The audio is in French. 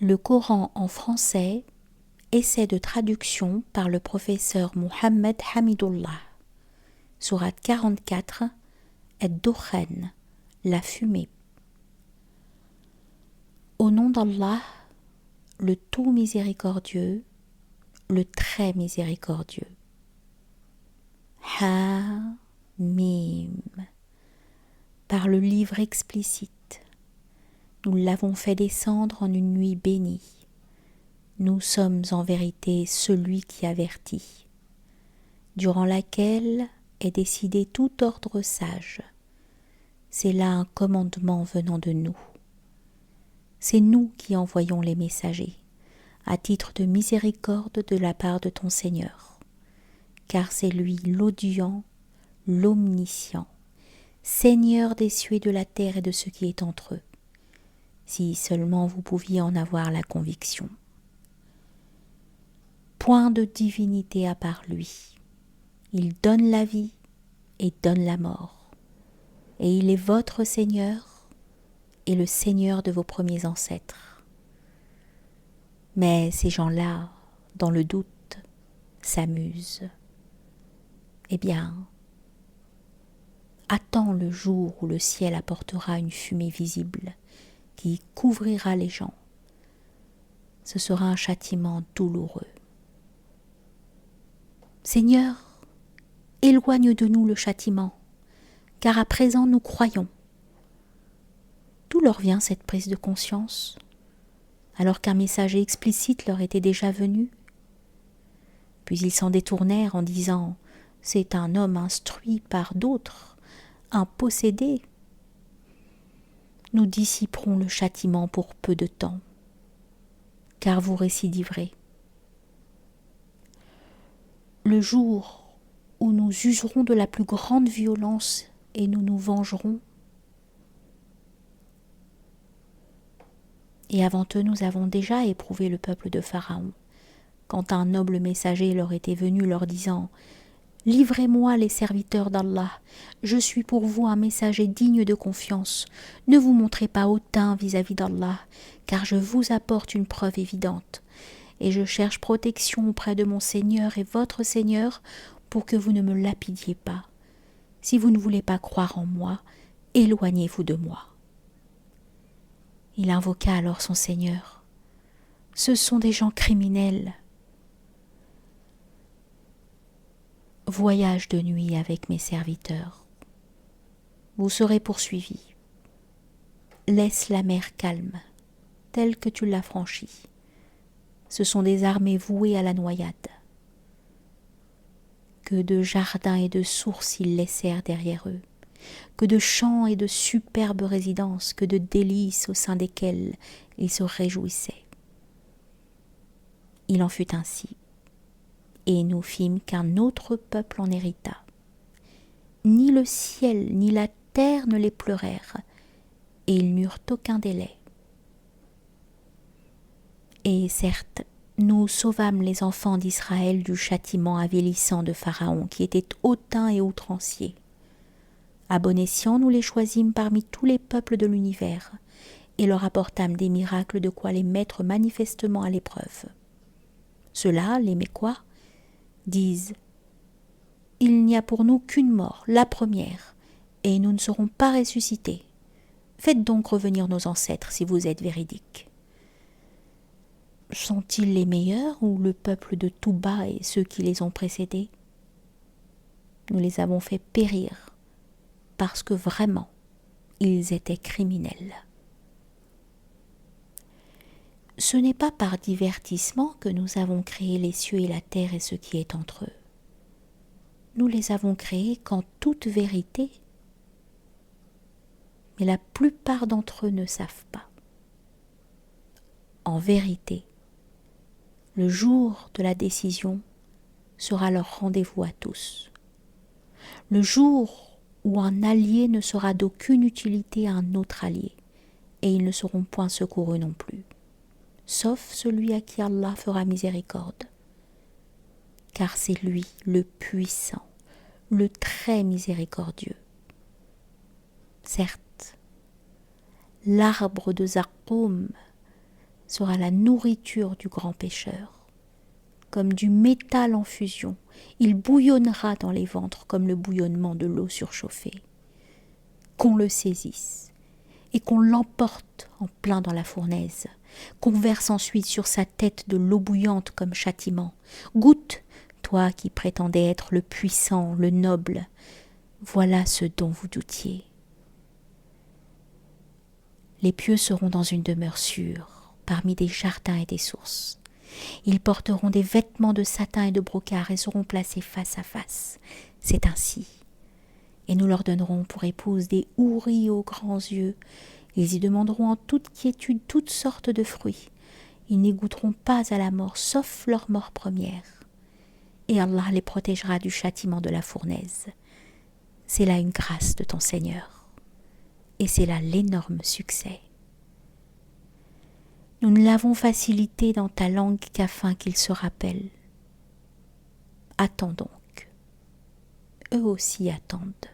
Le Coran en français, essai de traduction par le professeur Mohammed Hamidullah. Sourate 44, Ad-Dukhan, la fumée. Au nom d'Allah, le tout miséricordieux, le très miséricordieux. Ha-Mim. Par le livre explicite, nous l'avons fait descendre en une nuit bénie. Nous sommes en vérité celui qui avertit, durant laquelle est décidé tout ordre sage. C'est là un commandement venant de nous. C'est nous qui envoyons les messagers, à titre de miséricorde de la part de ton Seigneur, car c'est lui l'audient, l'omniscient, Seigneur des cieux et de la terre et de ce qui est entre eux. Si seulement vous pouviez en avoir la conviction. Point de divinité à part lui. Il donne la vie et donne la mort. Et il est votre Seigneur et le Seigneur de vos premiers ancêtres. Mais ces gens-là, dans le doute, s'amusent. Eh bien, attends le jour où le ciel apportera une fumée visible qui couvrira les gens. Ce sera un châtiment douloureux. Seigneur, éloigne de nous le châtiment, car à présent nous croyons. D'où leur vient cette prise de conscience, alors qu'un messager explicite leur était déjà venu? Puis ils s'en détournèrent en disant « C'est un homme instruit par d'autres, un possédé. » Nous dissiperons le châtiment pour peu de temps, car vous récidiverez. Le jour où nous userons de la plus grande violence et nous nous vengerons. Et avant eux, nous avons déjà éprouvé le peuple de Pharaon, quand un noble messager leur était venu leur disant « Livrez-moi les serviteurs d'Allah, je suis pour vous un messager digne de confiance, ne vous montrez pas hautain vis-à-vis d'Allah, car je vous apporte une preuve évidente, et je cherche protection auprès de mon Seigneur et votre Seigneur, pour que vous ne me lapidiez pas. Si vous ne voulez pas croire en moi, éloignez-vous de moi. » Il invoqua alors son Seigneur. « Ce sont des gens criminels. Voyage de nuit avec mes serviteurs. Vous serez poursuivis. Laisse la mer calme, telle que tu l'as franchie. Ce sont des armées vouées à la noyade. Que de jardins et de sources ils laissèrent derrière eux, que de champs et de superbes résidences, que de délices au sein desquelles ils se réjouissaient. Il en fut ainsi, et nous fîmes qu'un autre peuple en hérita. Ni le ciel ni la terre ne les pleurèrent, et ils n'eurent aucun délai. Et certes, nous sauvâmes les enfants d'Israël du châtiment avilissant de Pharaon, qui était hautain et outrancier. À bon escient, nous les choisîmes parmi tous les peuples de l'univers, et leur apportâmes des miracles de quoi les mettre manifestement à l'épreuve. Ceux-là, les Mécois, disent « Il n'y a pour nous qu'une mort, la première, et nous ne serons pas ressuscités. Faites donc revenir nos ancêtres si vous êtes véridiques. » Sont-ils les meilleurs ou le peuple de Touba et ceux qui les ont précédés? Nous les avons fait périr parce que vraiment, ils étaient criminels. Ce n'est pas par divertissement que nous avons créé les cieux et la terre et ce qui est entre eux. Nous les avons créés qu'en toute vérité, mais la plupart d'entre eux ne savent pas. En vérité, le jour de la décision sera leur rendez-vous à tous. Le jour où un allié ne sera d'aucune utilité à un autre allié, et ils ne seront point secourus non plus, sauf celui à qui Allah fera miséricorde. Car c'est lui le puissant, le très miséricordieux. Certes, l'arbre de Zarqoum sera la nourriture du grand pécheur. Comme du métal en fusion, il bouillonnera dans les ventres comme le bouillonnement de l'eau surchauffée. Qu'on le saisisse et qu'on l'emporte en plein dans la fournaise, qu'on verse ensuite sur sa tête de l'eau bouillante comme châtiment. Goûte, toi qui prétendais être le puissant, le noble, voilà ce dont vous doutiez. Les pieux seront dans une demeure sûre, parmi des jardins et des sources. Ils porteront des vêtements de satin et de brocart et seront placés face à face. C'est ainsi. Et nous leur donnerons pour épouse des houris aux grands yeux. Ils y demanderont en toute quiétude toutes sortes de fruits. Ils n'y goûteront pas à la mort, sauf leur mort première. Et Allah les protégera du châtiment de la fournaise. C'est là une grâce de ton Seigneur. Et c'est là l'énorme succès. Nous ne l'avons facilité dans ta langue qu'afin qu'ils se rappellent. Attends donc. Eux aussi attendent.